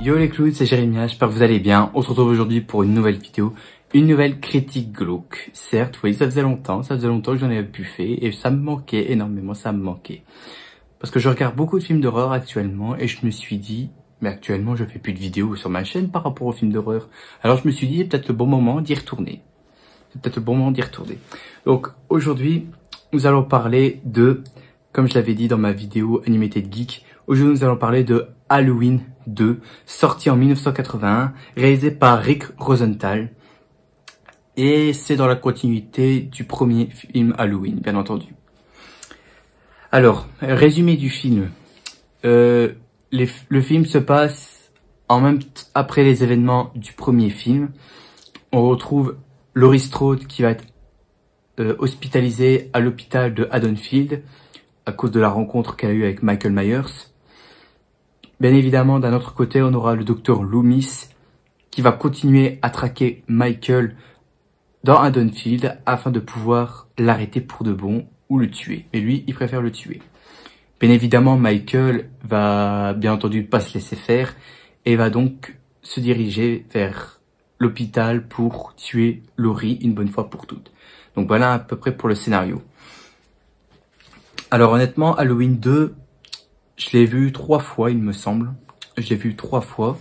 Yo les clowns, c'est Jérémia, j'espère que vous allez bien. On se retrouve aujourd'hui pour une nouvelle vidéo, une nouvelle critique glauque. Certes, oui, ça faisait longtemps que j'en avais plus fait et ça me manquait énormément, ça me manquait. Parce que je regarde beaucoup de films d'horreur actuellement et je me suis dit, mais actuellement je fais plus de vidéos sur ma chaîne par rapport aux films d'horreur. Alors je me suis dit, c'est peut-être le bon moment d'y retourner. Donc aujourd'hui, nous allons parler de, comme je l'avais dit dans ma vidéo Animated Geek, aujourd'hui nous allons parler de Halloween 2, sorti en 1981, réalisé par Rick Rosenthal. Et c'est dans la continuité du premier film Halloween, bien entendu. Alors, résumé du film. Le film se passe après les événements du premier film. On retrouve Laurie Strode qui va être hospitalisée à l'hôpital de Haddonfield à cause de la rencontre qu'elle a eue avec Michael Myers. Bien évidemment, d'un autre côté, on aura le docteur Loomis qui va continuer à traquer Michael dans Haddonfield afin de pouvoir l'arrêter pour de bon ou le tuer. Mais lui, il préfère le tuer. Bien évidemment, Michael va bien entendu pas se laisser faire et va donc se diriger vers l'hôpital pour tuer Laurie une bonne fois pour toutes. Donc voilà à peu près pour le scénario. Alors honnêtement, Halloween 2, je l'ai vu 3 fois, il me semble. Je l'ai vu 3 fois.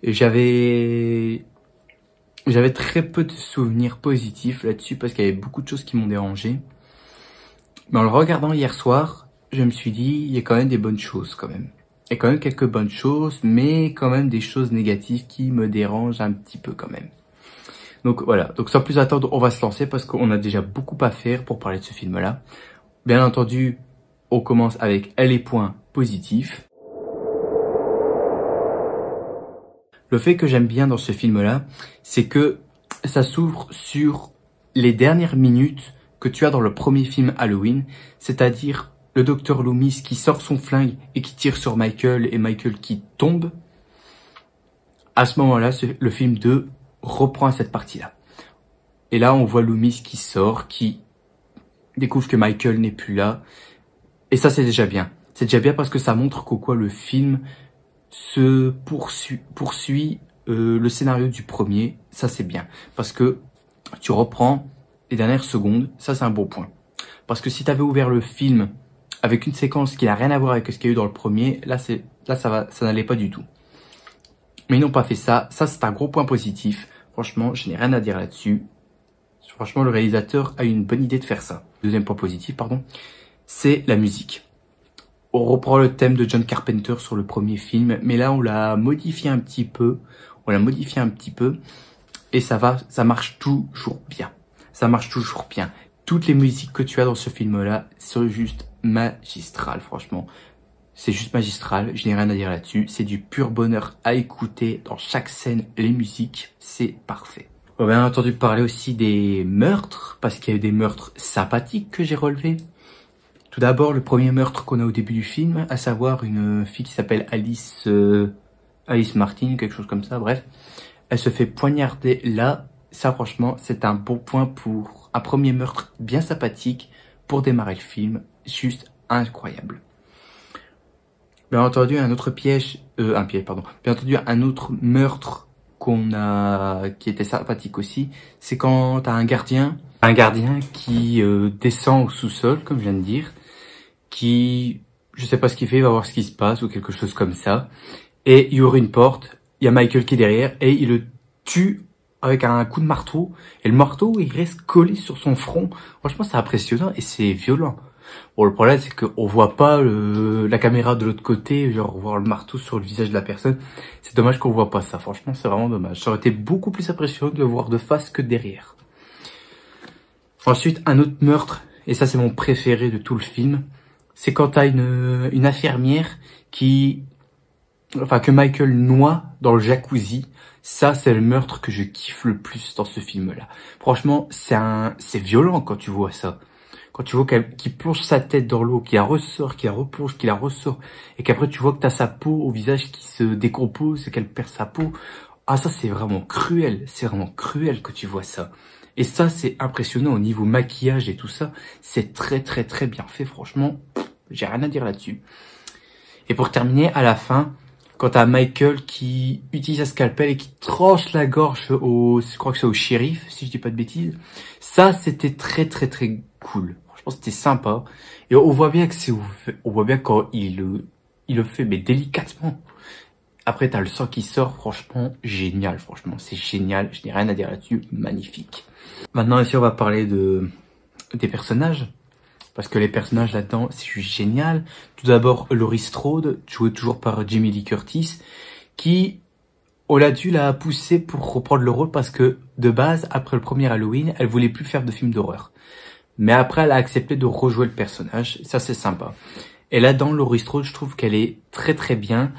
Et j'avais très peu de souvenirs positifs là-dessus parce qu'il y avait beaucoup de choses qui m'ont dérangé. Mais en le regardant hier soir, je me suis dit, il y a quand même des bonnes choses quand même. Il y a quand même quelques bonnes choses, mais quand même des choses négatives qui me dérangent un petit peu quand même. Donc voilà, donc sans plus attendre, on va se lancer parce qu'on a déjà beaucoup à faire pour parler de ce film-là. Bien entendu, on commence avec les points positifs. Le fait que j'aime bien dans ce film-là, c'est que ça s'ouvre sur les dernières minutes que tu as dans le premier film Halloween, c'est-à-dire le docteur Loomis qui sort son flingue et qui tire sur Michael et Michael qui tombe. À ce moment-là, le film 2 reprend à cette partie-là. Et là, on voit Loomis qui sort, qui découvre que Michael n'est plus là. Et ça, c'est déjà bien. C'est déjà bien parce que ça montre qu'au quoi le film se poursuit le scénario du premier. Ça, c'est bien. Parce que tu reprends les dernières secondes. Ça, c'est un bon point. Parce que si tu avais ouvert le film avec une séquence qui n'a rien à voir avec ce qu'il y a eu dans le premier, là, ça n'allait pas du tout. Mais ils n'ont pas fait ça. Ça, c'est un gros point positif. Franchement, je n'ai rien à dire là-dessus. Franchement, le réalisateur a eu une bonne idée de faire ça. Deuxième point positif, pardon, c'est la musique. On reprend le thème de John Carpenter sur le premier film, mais là, on l'a modifié un petit peu. Et ça marche toujours bien. Toutes les musiques que tu as dans ce film-là sont juste magistrales, franchement. C'est juste magistral, je n'ai rien à dire là-dessus. C'est du pur bonheur à écouter dans chaque scène. Les musiques, c'est parfait. On va bien entendu parler aussi des meurtres, parce qu'il y a eu des meurtres sympathiques que j'ai relevés. Tout d'abord, le premier meurtre qu'on a au début du film, à savoir une fille qui s'appelle Alice Martin, quelque chose comme ça, bref. Elle se fait poignarder là. Ça, franchement, c'est un bon point pour un premier meurtre bien sympathique pour démarrer le film. Juste incroyable. Bien entendu, un autre meurtre qui était sympathique aussi, c'est quand t'as un gardien qui descend au sous-sol, comme je viens de dire, qui, je sais pas ce qu'il fait, il va voir ce qui se passe ou quelque chose comme ça, et il ouvre une porte, il y a Michael qui est derrière, et il le tue avec un coup de marteau, et le marteau, il reste collé sur son front. Franchement, c'est impressionnant et c'est violent. Bon, le problème, c'est qu'on voit pas la caméra de l'autre côté, genre voir le marteau sur le visage de la personne. C'est dommage qu'on voit pas ça. Franchement, c'est vraiment dommage. Ça aurait été beaucoup plus impressionnant de le voir de face que derrière. Ensuite, un autre meurtre, et ça, c'est mon préféré de tout le film, c'est quand t'as une infirmière que Michael noie dans le jacuzzi. Ça, c'est le meurtre que je kiffe le plus dans ce film-là. Franchement, c'est violent quand tu vois ça. Quand tu vois qu'il plonge sa tête dans l'eau, qu'il la ressort, qu'il la replonge, qu'il la ressort, et qu'après tu vois que t'as sa peau au visage qui se décompose, et qu'elle perd sa peau. Ah, ça, c'est vraiment cruel que tu vois ça. Et ça, c'est impressionnant au niveau maquillage et tout ça. C'est très bien fait, franchement. J'ai rien à dire là-dessus. Et pour terminer, à la fin, quand t'as Michael qui utilise un scalpel et qui tranche la gorge je crois que c'est au shérif, si je dis pas de bêtises. Ça, c'était très très très cool. Franchement, c'était sympa. Et on voit bien que on voit bien quand il le fait, mais délicatement. Après, t'as le sang qui sort, franchement, génial, franchement, c'est génial. Je n'ai rien à dire là-dessus, magnifique. Maintenant, ici, on va parler des personnages. Parce que les personnages là-dedans, c'est juste génial. Tout d'abord, Laurie Strode, jouée toujours par Jamie Lee Curtis, qui, on l'a dû la pousser pour reprendre le rôle parce que, de base, après le premier Halloween, elle voulait plus faire de films d'horreur. Mais après, elle a accepté de rejouer le personnage. Ça, c'est sympa. Et là-dedans, Laurie Strode, je trouve qu'elle est très très bien,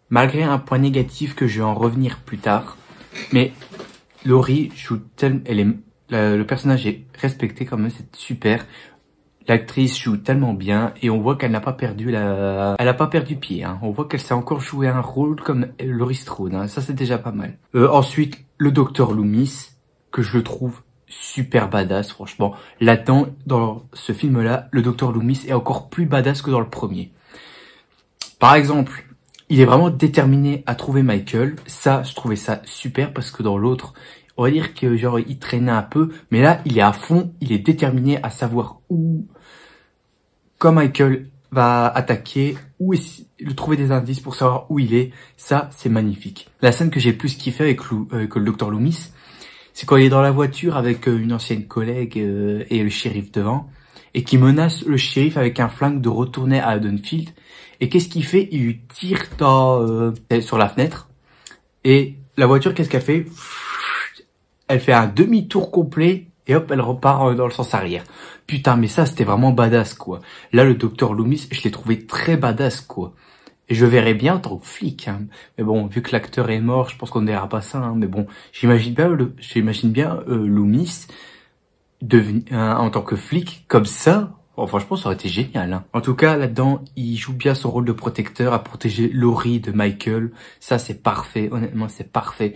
malgré un point négatif que je vais en revenir plus tard. Mais Laurie joue le personnage est respecté quand même, c'est super. L'actrice joue tellement bien et on voit qu'elle n'a pas perdu elle a pas perdu pied, hein. On voit qu'elle sait encore jouer un rôle comme Laurie Strode, hein. Ça c'est déjà pas mal. Ensuite, le docteur Loomis, que je le trouve super badass, franchement. Là-dedans, dans ce film-là, le docteur Loomis est encore plus badass que dans le premier. Par exemple, il est vraiment déterminé à trouver Michael. Ça, je trouvais ça super parce que dans l'autre, on va dire que genre il traînait un peu, mais là il est à fond, il est déterminé à savoir où, quand Michael va attaquer, le trouver des indices pour savoir où il est. Ça, c'est magnifique. La scène que j'ai le plus kiffé avec le docteur Loomis, c'est quand il est dans la voiture avec une ancienne collègue et le shérif devant, et qui menace le shérif avec un flingue de retourner à Haddonfield. Et qu'est-ce qu'il fait? Il lui tire sur la fenêtre, et la voiture, qu'est-ce qu'elle fait? Elle fait un demi-tour complet et hop, elle repart dans le sens arrière. Putain, mais ça, c'était vraiment badass, quoi. Là, le docteur Loomis, je l'ai trouvé très badass, quoi. Et je verrais bien en tant que flic, hein. Mais bon, vu que l'acteur est mort, je pense qu'on ne verra pas ça, hein. Mais bon, j'imagine bien Loomis en tant que flic, comme ça. Oh, franchement, ça aurait été génial, hein. En tout cas, là-dedans, il joue bien son rôle de protecteur à protéger Laurie de Michael. Ça, c'est parfait. Honnêtement, c'est parfait.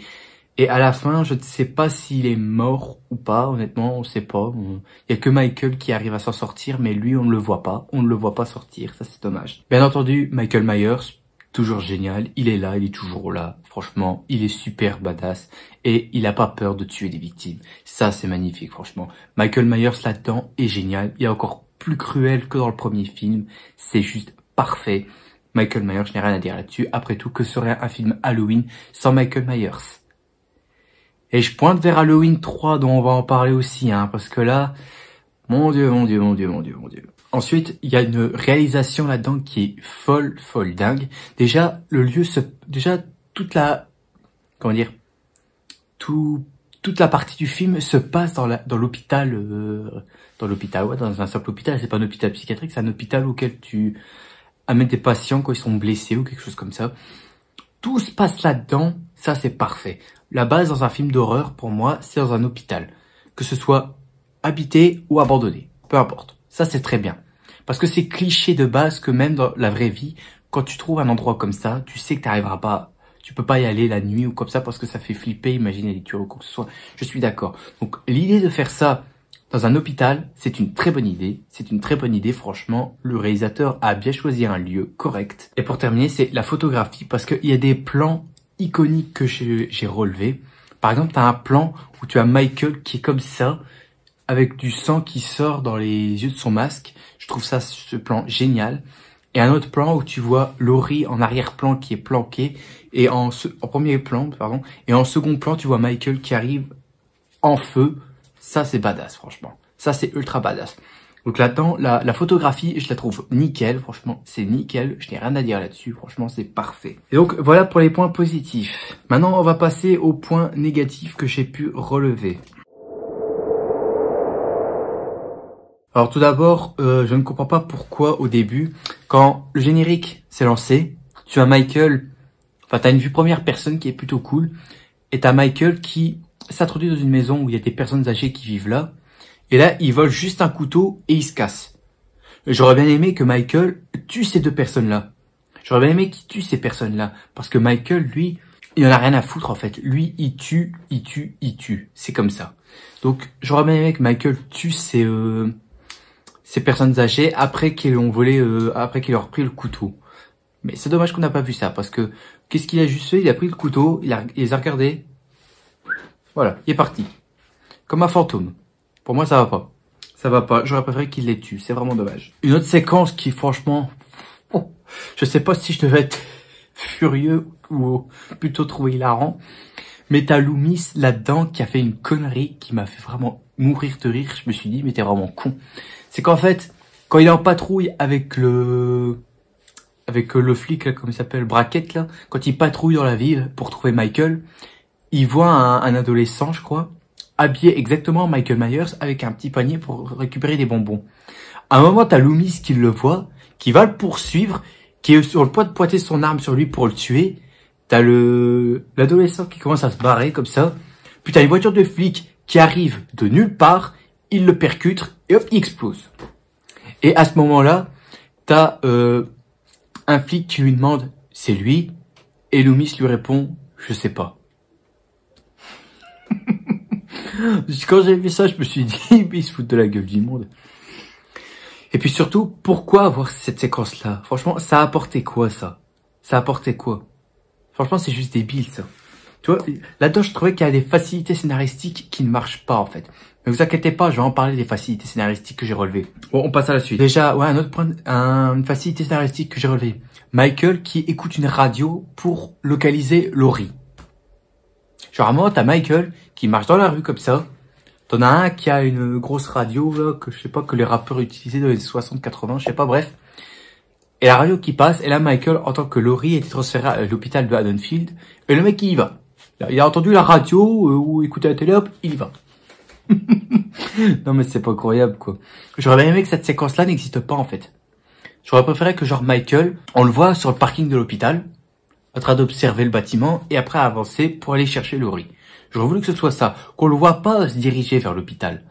Et à la fin, je ne sais pas s'il est mort ou pas, honnêtement, on ne sait pas. Il y a que Michael qui arrive à s'en sortir, mais lui, on ne le voit pas. On ne le voit pas sortir, ça c'est dommage. Bien entendu, Michael Myers, toujours génial. Il est là, il est toujours là. Franchement, il est super badass. Et il n'a pas peur de tuer des victimes. Ça, c'est magnifique, franchement. Michael Myers, là-dedans, est génial. Il est encore plus cruel que dans le premier film. C'est juste parfait. Michael Myers, je n'ai rien à dire là-dessus. Après tout, que serait un film Halloween sans Michael Myers? Et je pointe vers Halloween 3, dont on va en parler aussi, hein, parce que là, mon Dieu. Ensuite, il y a une réalisation là-dedans qui est folle dingue. Déjà, toute la partie du film se passe dans l'hôpital, ouais, dans un simple hôpital. C'est pas un hôpital psychiatrique, c'est un hôpital auquel tu amènes des patients quand ils sont blessés ou quelque chose comme ça. Tout se passe là-dedans, ça c'est parfait. La base dans un film d'horreur, pour moi, c'est dans un hôpital. Que ce soit habité ou abandonné, peu importe. Ça c'est très bien. Parce que c'est cliché de base que même dans la vraie vie, quand tu trouves un endroit comme ça, tu sais que tu peux pas y aller la nuit ou comme ça parce que ça fait flipper, imaginer les tueurs ou quoi que ce soit. Je suis d'accord. Donc l'idée de faire ça dans un hôpital, c'est une très bonne idée. C'est une très bonne idée, franchement. Le réalisateur a bien choisi un lieu correct. Et pour terminer, c'est la photographie, parce qu'il y a des plans iconiques que j'ai relevés. Par exemple, tu as un plan où tu as Michael qui est comme ça, avec du sang qui sort dans les yeux de son masque. Je trouve ce plan génial. Et un autre plan où tu vois Laurie en arrière-plan qui est planquée, et en premier plan, pardon, et en second plan, tu vois Michael qui arrive en feu. Ça, c'est badass, franchement. Ça, c'est ultra badass. Donc là-dedans, la photographie, je la trouve nickel. Franchement, c'est nickel. Je n'ai rien à dire là-dessus. Franchement, c'est parfait. Et donc, voilà pour les points positifs. Maintenant, on va passer aux points négatifs que j'ai pu relever. Alors tout d'abord, je ne comprends pas pourquoi au début, quand le générique s'est lancé, tu as Michael, enfin t'as une vue première personne qui est plutôt cool, et t'as Michael qui s'introduit dans une maison où il y a des personnes âgées qui vivent là, et là il vole juste un couteau et il se casse. J'aurais bien aimé que Michael tue ces deux personnes-là. J'aurais bien aimé qu'il tue ces personnes-là, parce que Michael, lui, il en a rien à foutre en fait. Lui, il tue. C'est comme ça. Donc j'aurais bien aimé que Michael tue ces personnes âgées après qu'ils ont volé, après qu'ils leur pris le couteau. Mais c'est dommage qu'on n'a pas vu ça, parce que qu'est-ce qu'il a juste fait? Il a pris le couteau, il les a regardés. Voilà, il est parti. Comme un fantôme. Pour moi, ça va pas. Ça va pas. J'aurais préféré qu'il les tue. C'est vraiment dommage. Une autre séquence qui, franchement, je sais pas si je devais être furieux ou plutôt trouver hilarant. Mais t'as Loomis là-dedans qui a fait une connerie qui m'a fait vraiment mourir de rire. Je me suis dit, mais t'es vraiment con. C'est qu'en fait, quand il est en patrouille avec le flic, là, comme il s'appelle, Brackett, là, quand il patrouille dans la ville pour trouver Michael, il voit un adolescent, je crois, habillé exactement en Michael Myers avec un petit panier pour récupérer des bonbons. À un moment, t'as Loomis qui le voit, qui va le poursuivre, qui est sur le point de pointer son arme sur lui pour le tuer. T'as l'adolescent qui commence à se barrer comme ça. Puis t'as une voiture de flic qui arrive de nulle part, il le percute et hop, il explose. Et à ce moment-là, t'as un flic qui lui demande « C'est lui ?» et Loomis lui répond « Je sais pas ». Quand j'ai vu ça, je me suis dit « Il se fout de la gueule du monde ». Et puis surtout, pourquoi avoir cette séquence-là? Franchement, ça a apporté quoi, ça? Ça a apporté quoi? Franchement, c'est juste débile, ça. Tu vois, là-dedans, je trouvais qu'il y a des facilités scénaristiques qui ne marchent pas, en fait. Mais vous inquiétez pas, je vais en parler des facilités scénaristiques que j'ai relevées. Bon, on passe à la suite. Déjà, ouais, un autre point, une facilité scénaristique que j'ai relevée. Michael qui écoute une radio pour localiser Laurie. Genre, à un moment, t'as Michael qui marche dans la rue comme ça. T'en as un qui a une grosse radio, là, que je sais pas, que les rappeurs utilisaient dans les 60-80, je sais pas, bref. Et la radio qui passe, et là, Michael, en tant que Laurie, est transféré à l'hôpital de Haddonfield. Et le mec, il y va. Il a entendu la radio, ou écouté la télé, hop, il y va. Non, mais c'est pas incroyable, quoi. J'aurais bien aimé que cette séquence-là n'existe pas, en fait. J'aurais préféré que, genre, Michael, on le voit sur le parking de l'hôpital, en train d'observer le bâtiment, et après avancer pour aller chercher Laurie. J'aurais voulu que ce soit ça. Qu'on le voit pas se diriger vers l'hôpital.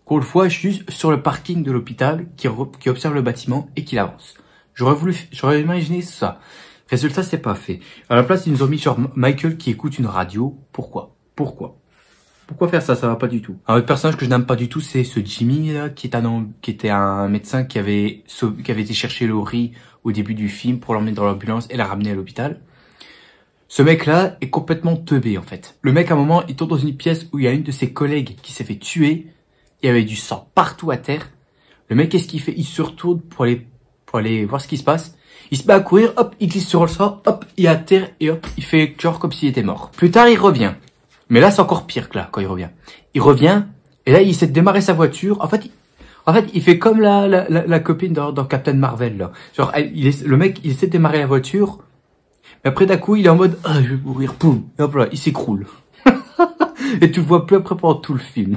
Qu'on le voit juste sur le parking de l'hôpital, qui observe le bâtiment et qu'il avance. J'aurais imaginé ça. Résultat, c'est pas fait. À la place, ils nous ont mis genre Michael qui écoute une radio. Pourquoi faire ça? Ça va pas du tout. Un autre personnage que je n'aime pas du tout, c'est ce Jimmy, là, qui était un médecin qui avait été chercher Laurie au début du film pour l'emmener dans l'ambulance et la ramener à l'hôpital. Ce mec-là est complètement teubé, en fait. Le mec, à un moment, il tombe dans une pièce où il y a une de ses collègues qui s'est fait tuer. Il y avait du sang partout à terre. Le mec, qu'est-ce qu'il fait? Il se retourne pour aller voir ce qui se passe. Il se met à courir, hop, il glisse sur le sang, hop, il est à terre et hop, il fait genre comme s'il était mort. Plus tard, il revient. Mais là, c'est encore pire que là, quand il revient. Il revient, et là, il essaie de démarrer sa voiture. En fait, il fait comme la copine dans Captain Marvel, là. Genre, le mec, il essaie de démarrer la voiture, mais après, d'un coup, il est en mode, ah, je vais mourir, poum. Et hop là, il s'écroule. Et tu le vois plus après pendant tout le film.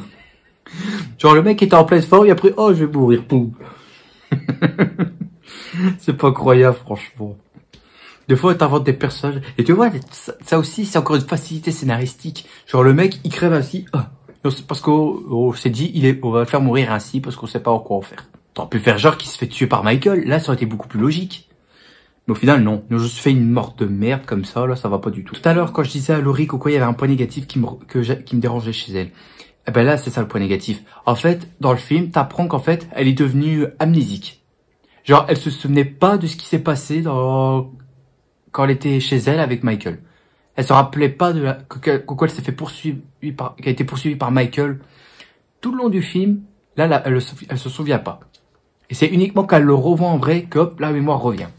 Genre, le mec était en pleine forme, et après, oh, je vais mourir, poum. C'est pas croyable, franchement. Des fois, t'inventes des personnages. Et tu vois, ça aussi, c'est encore une facilité scénaristique. Genre, le mec, il crève ainsi. Parce qu'on s'est dit, on va le faire mourir ainsi parce qu'on sait pas quoi en faire. T'aurais pu faire genre qu'il se fait tuer par Michael. Là, ça aurait été beaucoup plus logique. Mais au final, non. Ils ont juste fait une mort de merde comme ça. Là, ça va pas du tout. Tout à l'heure, quand je disais à Laurie qu'au quoi il y avait un point négatif qui me dérangeait chez elle. Eh ben là, c'est ça le point négatif. En fait, dans le film, t'apprends qu'en fait, elle est devenue amnésique. Genre, elle se souvenait pas de ce qui s'est passé quand elle était chez elle avec Michael. Elle se rappelait pas qu'elle s'est fait qu'elle a été poursuivie par Michael tout le long du film. Là, elle se souvient pas. Et c'est uniquement quand elle le revoit en vrai que hop, la mémoire revient.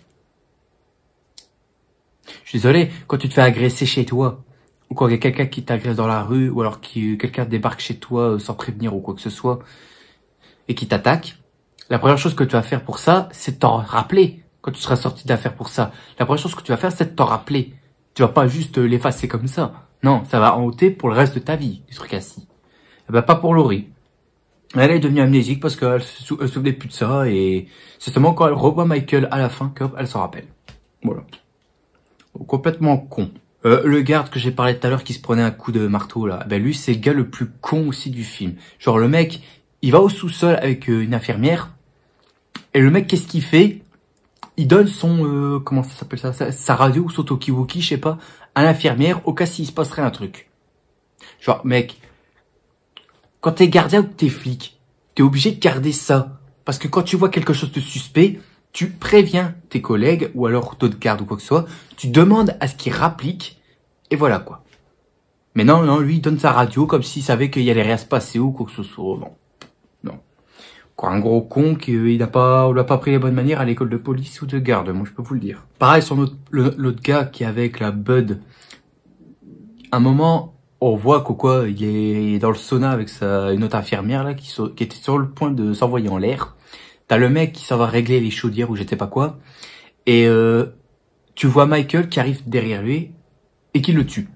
Je suis désolé, quand tu te fais agresser chez toi, ou quand il y a quelqu'un qui t'agresse dans la rue, ou alors quelqu'un débarque chez toi sans prévenir ou quoi que ce soit, et qui t'attaque, la première chose que tu vas faire pour ça, c'est de t'en rappeler. Quand tu seras sorti d'affaire pour ça, la première chose que tu vas faire, c'est de t'en rappeler. Tu vas pas juste l'effacer comme ça. Non, ça va hanter pour le reste de ta vie, des trucs ainsi. Eh ben, pas pour Laurie. Elle est devenue amnésique parce qu'elle se souvenait plus de ça et c'est seulement quand elle revoit Michael à la fin qu'elle s'en rappelle. Voilà. Complètement con. Le garde que j'ai parlé tout à l'heure qui se prenait un coup de marteau là, ben lui c'est le gars le plus con aussi du film. Genre le mec, il va au sous-sol avec une infirmière et le mec qu'est-ce qu'il fait? Il donne son, comment ça s'appelle ça, sa radio ou son talkie-walkie, je sais pas, à l'infirmière au cas s'il se passerait un truc. Genre, mec, quand t'es gardien ou que t'es flic, t'es obligé de garder ça. Parce que quand tu vois quelque chose de suspect, tu préviens tes collègues ou alors d'autres gardes ou quoi que ce soit, tu demandes à ce qu'ils rappliquent et voilà quoi. Mais non, lui il donne sa radio comme s'il savait qu'il allait rien se passer ou quoi que ce soit. Non. Quoi, un gros con qui on l'a pas pris les bonnes manières à l'école de police ou de garde, moi je peux vous le dire. Pareil sur l'autre gars qui est avec la Bud. Un moment, on voit quoi, il est dans le sauna avec une autre infirmière là qui était sur le point de s'envoyer en l'air. T'as le mec qui s'en va régler les chaudières ou je sais pas quoi. Et tu vois Michael qui arrive derrière lui et qui le tue.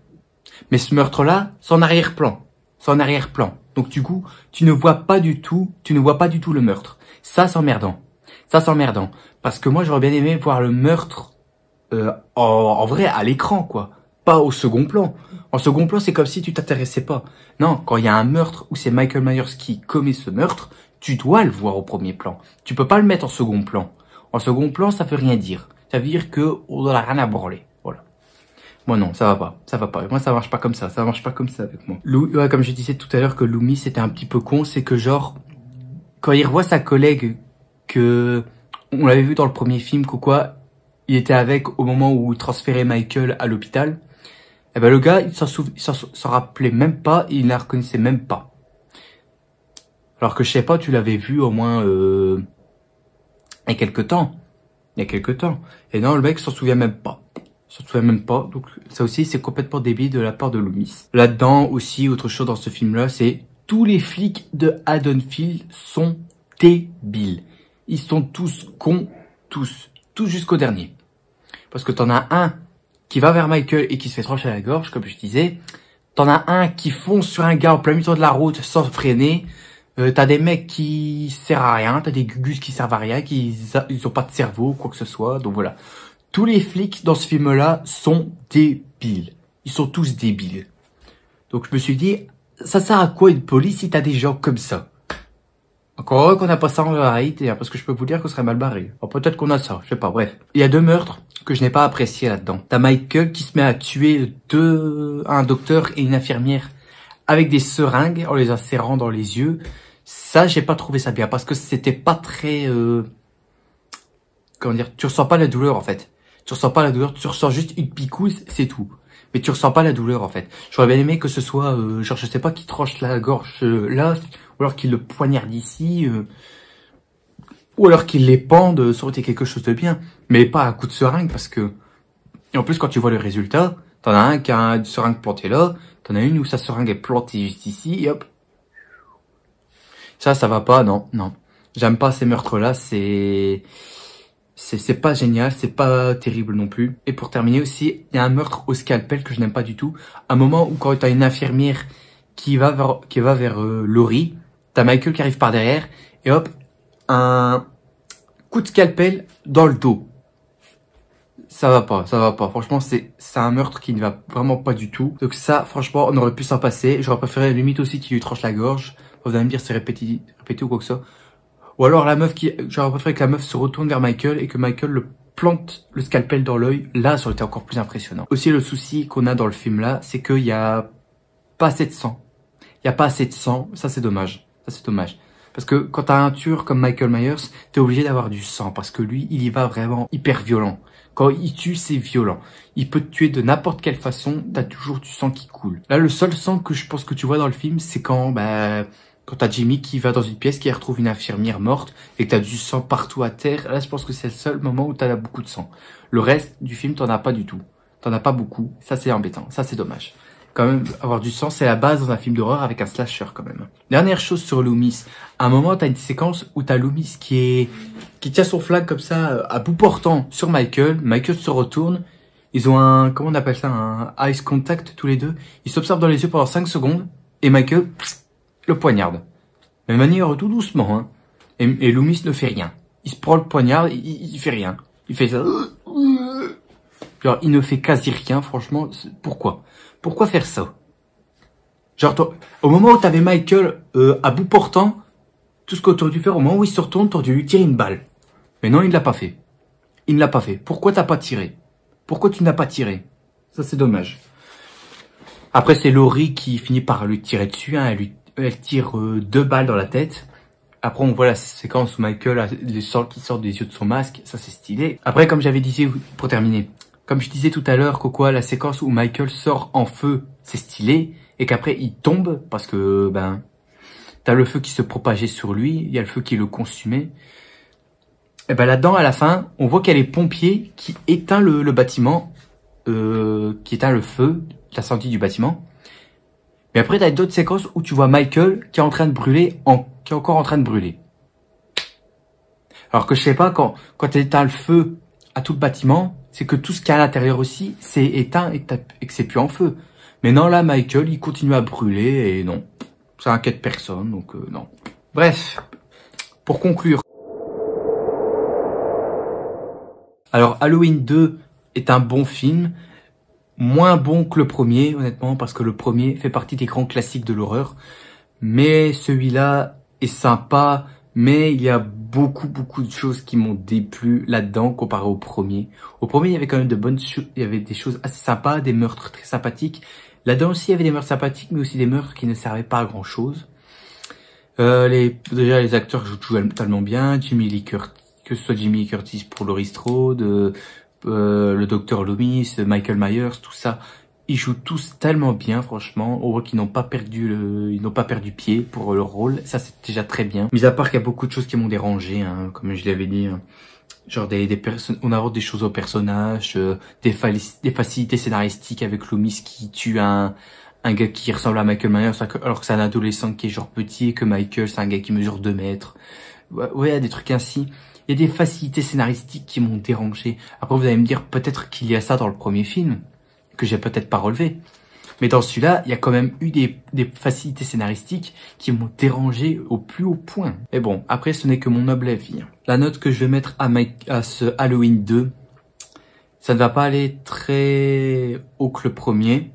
Mais ce meurtre-là, c'est en arrière-plan. C'est en arrière-plan. Donc du coup, tu ne vois pas du tout le meurtre. Ça, c'est emmerdant. Ça, c'est emmerdant. Parce que moi, j'aurais bien aimé voir le meurtre en vrai à l'écran, quoi. Pas au second plan. En second plan, c'est comme si tu t'intéressais pas. Non, quand il y a un meurtre où c'est Michael Myers qui commet ce meurtre, tu dois le voir au premier plan. Tu peux pas le mettre en second plan. En second plan, ça veut rien dire. Ça veut dire que on n'en a rien à branler. Voilà. Moi non, ça va pas. Ça va pas. Moi, ça marche pas comme ça. Ça marche pas comme ça avec moi. Ouais, comme je disais tout à l'heure que Loomis c'était un petit peu con, c'est que genre, quand il revoit sa collègue que on l'avait vu dans le premier film, quoi, il était avec au moment où il transférait Michael à l'hôpital. Eh ben, le gars, il s'en rappelait même pas, il la reconnaissait même pas. Alors que je sais pas, tu l'avais vu au moins, il y a quelques temps. Et non, le mec s'en souvient même pas. Donc, ça aussi, c'est complètement débile de la part de Loomis. Là-dedans, aussi, autre chose dans ce film-là, c'est tous les flics de Haddonfield sont débiles. Ils sont tous cons, tous jusqu'au dernier. Parce que t'en as un qui va vers Michael et qui se fait trancher à la gorge, comme je disais. T'en as un qui fonce sur un gars en plein milieu de la route sans freiner. T'as des mecs qui servent à rien, t'as des gugus qui servent à rien, ils ont pas de cerveau, quoi que ce soit. Donc voilà. Tous les flics dans ce film-là sont débiles. Ils sont tous débiles. Donc je me suis dit, ça sert à quoi une police si t'as des gens comme ça? Encore heureux qu'on n'a pas ça en réalité, hein, parce que je peux vous dire qu'on serait mal barré. Alors peut-être qu'on a ça, je sais pas, bref. Il y a 2 meurtres que je n'ai pas appréciés là-dedans. T'as Michael qui se met à tuer un docteur et une infirmière avec des seringues en les insérant dans les yeux. Ça, j'ai pas trouvé ça bien, parce que c'était pas très... comment dire, tu ressens pas la douleur en fait. Tu ressens pas la douleur, tu ressens juste une picouse, c'est tout. Mais tu ressens pas la douleur en fait. J'aurais bien aimé que ce soit, genre je sais pas, qui tranche la gorge là, ou alors qu'il le poignarde ici, ou alors qu'il les pende, ça aurait été quelque chose de bien. Mais pas à coup de seringue parce que... Et en plus quand tu vois le résultat, t'en as un qui a une seringue plantée là, t'en as une où sa seringue est plantée juste ici, et hop. Ça va pas, non. J'aime pas ces meurtres-là, c'est pas génial, c'est pas terrible non plus. Et pour terminer aussi, il y a un meurtre au scalpel que je n'aime pas du tout. Un moment où quand t'as une infirmière qui va vers Laurie, t'as Michael qui arrive par derrière, et hop, un coup de scalpel dans le dos. Ça va pas. Franchement, c'est un meurtre qui ne va vraiment pas du tout. Donc ça, franchement, on aurait pu s'en passer. J'aurais préféré limite aussi qu'il lui tranche la gorge. Vous allez me dire c'est répété ou quoi que ça. Ou alors j'aurais préféré que la meuf se retourne vers Michael et que Michael le plante le scalpel dans l'œil. Là, ça aurait été encore plus impressionnant. Aussi, le souci qu'on a dans le film là, c'est qu'il y a pas assez de sang. Il y a pas assez de sang. Ça, c'est dommage. Parce que quand t'as un tueur comme Michael Myers, t'es obligé d'avoir du sang. Parce que lui, il y va vraiment hyper violent. Quand il tue, c'est violent. Il peut te tuer de n'importe quelle façon, t'as toujours du sang qui coule. Là, le seul sang que je pense que tu vois dans le film, c'est quand t'as Jimmy qui va dans une pièce, qui retrouve une infirmière morte, et que t'as du sang partout à terre. Là, je pense que c'est le seul moment où t'as beaucoup de sang. Le reste du film, t'en as pas du tout. T'en as pas beaucoup. Ça, c'est embêtant. Ça, c'est dommage. Quand même, avoir du sang, c'est la base dans un film d'horreur avec un slasher, quand même. Dernière chose sur Loomis. À un moment, t'as une séquence où t'as Loomis qui tient son flag comme ça, à bout portant sur Michael. Michael se retourne. Ils ont comment on appelle ça, un eye contact, tous les deux. Ils s'observent dans les yeux pendant 5 secondes. Et Michael, le poignarde. Mais de manière tout doucement, hein. Et Loomis ne fait rien. Il se prend le poignard, il fait rien. Il fait ça. Genre, il ne fait quasi rien, franchement. Pourquoi faire ça? Genre, toi, au moment où t'avais Michael à bout portant, tout ce que t'aurais dû faire, au moment où il se retourne, t'aurais dû lui tirer une balle. Mais non, il ne l'a pas fait. Pourquoi t'as pas tiré? Pourquoi tu n'as pas tiré? Ça, c'est dommage. Après, c'est Laurie qui finit par lui tirer dessus. Hein. Elle tire 2 balles dans la tête. Après, on voit la séquence où Michael a les sorts qui sortent des yeux de son masque. Ça, c'est stylé. Après, comme j'avais dit, pour terminer, comme je disais tout à l'heure, quoi, la séquence où Michael sort en feu, c'est stylé. Et qu'après, il tombe parce que, t'as le feu qui se propageait sur lui. Il y a le feu qui le consumait. Et là-dedans, à la fin, on voit qu'il y a les pompiers qui éteint le bâtiment, qui éteint le feu, la sortie du bâtiment. Mais après, t'as d'autres séquences où tu vois Michael qui est en train de brûler, qui est encore en train de brûler. Alors que je sais pas, quand t'éteins le feu à tout le bâtiment, c'est que tout ce qu'il y a à l'intérieur aussi, c'est éteint et que c'est plus en feu. Mais non, là, Michael, il continue à brûler et non. Ça inquiète personne, donc non. Bref, pour conclure. Alors, Halloween 2 est un bon film. Moins bon que le premier, honnêtement, parce que le premier fait partie des grands classiques de l'horreur. Mais celui-là est sympa, mais il y a beaucoup de choses qui m'ont déplu là-dedans comparé au premier. Au premier, il y avait quand même de bonnes choses, il y avait des choses assez sympas, des meurtres très sympathiques. Là-dedans aussi, il y avait des meurtres sympathiques, mais aussi des meurtres qui ne servaient pas à grand-chose. Déjà, les acteurs jouent tellement bien. Que ce soit Jimmy Lee Curtis pour Laurie Strode, le docteur Loomis, Michael Myers, tout ça, ils jouent tous tellement bien, franchement. On voit qu'ils n'ont pas perdu pied pour leur rôle. Ça, c'est déjà très bien. Mis à part qu'il y a beaucoup de choses qui m'ont dérangé, hein, comme je l'avais dit. Genre on aborde des choses aux personnages, des facilités scénaristiques avec Loomis qui tue un gars qui ressemble à Michael Myers alors que c'est un adolescent qui est genre petit et que Michael c'est un gars qui mesure 2 mètres. Ouais, il y a des trucs ainsi. Il y a des facilités scénaristiques qui m'ont dérangé. Après, vous allez me dire, peut-être qu'il y a ça dans le premier film, que j'ai peut-être pas relevé. Mais dans celui-là, il y a quand même eu des facilités scénaristiques qui m'ont dérangé au plus haut point. Mais bon, après, ce n'est que mon noble avis. La note que je vais mettre à ce Halloween 2, ça ne va pas aller très haut que le premier.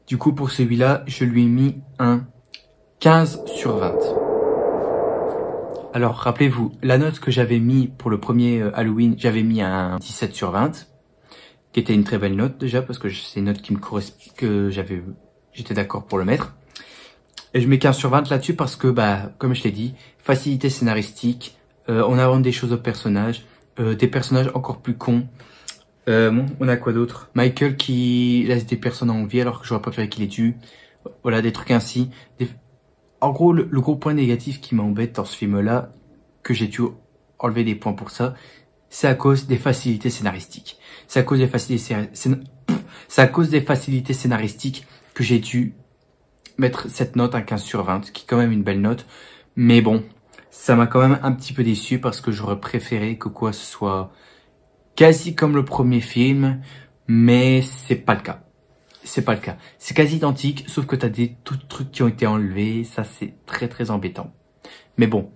Du coup, pour celui-là, je lui ai mis un 15 sur 20. Alors, rappelez-vous, la note que j'avais mis pour le premier Halloween, j'avais mis un 17 sur 20, qui était une très belle note déjà, parce que c'est une note qui me correspond, que j'étais d'accord pour le mettre. Et je mets 15 sur 20 là-dessus parce que, comme je l'ai dit, facilité scénaristique, on invente des choses aux personnages, des personnages encore plus cons. On a quoi d'autre? Michael qui laisse des personnes en vie alors que j'aurais préféré qu'il les tue. Voilà, des trucs ainsi. En gros, le gros point négatif qui m'embête dans ce film-là, que j'ai dû enlever des points pour ça, c'est à cause des facilités scénaristiques. C'est à cause des facilités scénaristiques que j'ai dû mettre cette note à 15 sur 20, qui est quand même une belle note. Mais bon, ça m'a quand même un petit peu déçu parce que j'aurais préféré que ce soit quasi comme le premier film, mais c'est pas le cas. C'est pas le cas. C'est quasi identique, sauf que t'as des trucs qui ont été enlevés. Ça, c'est très embêtant. Mais bon,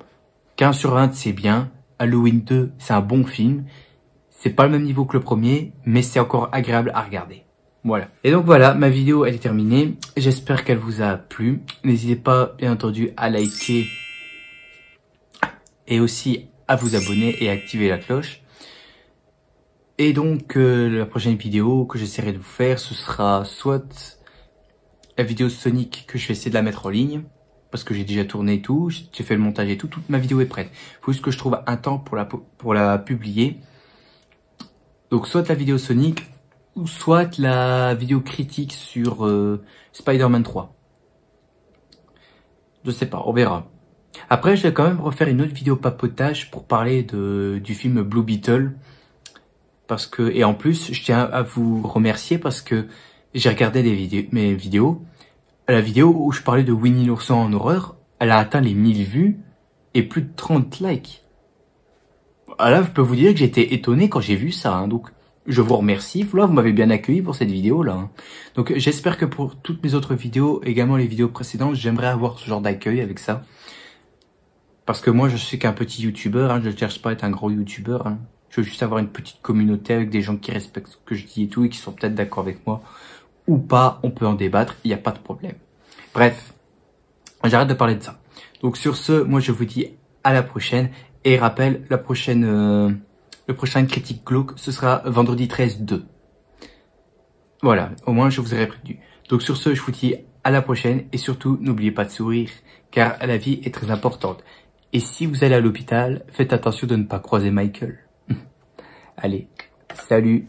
15 sur 20, c'est bien. Halloween 2, c'est un bon film. C'est pas le même niveau que le premier, mais c'est encore agréable à regarder. Voilà. Et donc voilà, ma vidéo, elle est terminée. J'espère qu'elle vous a plu. N'hésitez pas, bien entendu, à liker et aussi à vous abonner et à activer la cloche. Et donc, la prochaine vidéo que j'essaierai de vous faire, ce sera soit la vidéo Sonic que je vais essayer de la mettre en ligne, parce que j'ai déjà tourné tout, j'ai fait le montage et tout, toute ma vidéo est prête. Il faut juste que je trouve un temps pour la publier. Donc, soit la vidéo Sonic, ou soit la vidéo critique sur Spider-Man 3. Je sais pas, on verra. Après, je vais quand même refaire une autre vidéo papotage pour parler du film Blue Beetle. Et en plus, je tiens à vous remercier parce que j'ai regardé mes vidéos. La vidéo où je parlais de Winnie l'ourson en horreur, elle a atteint les 1000 vues et plus de 30 likes. Là, je peux vous dire que j'étais étonné quand j'ai vu ça. Hein. Donc, je vous remercie. Là, vous m'avez bien accueilli pour cette vidéo-là. Hein. Donc, j'espère que pour toutes mes autres vidéos, également les vidéos précédentes, j'aimerais avoir ce genre d'accueil avec ça. Parce que moi, je suis qu'un petit youtubeur. Hein. Je ne cherche pas à être un gros youtubeur. Hein. Je veux juste avoir une petite communauté avec des gens qui respectent ce que je dis et tout et qui sont peut-être d'accord avec moi. Ou pas, on peut en débattre, il n'y a pas de problème. Bref, j'arrête de parler de ça. Donc sur ce, moi je vous dis à la prochaine. Et rappelle, le prochain critique glauque, ce sera vendredi 13/2. Voilà, au moins je vous aurai prévenu. Donc sur ce, je vous dis à la prochaine. Et surtout, n'oubliez pas de sourire, car la vie est très importante. Et si vous allez à l'hôpital, faites attention de ne pas croiser Michael. Allez, salut!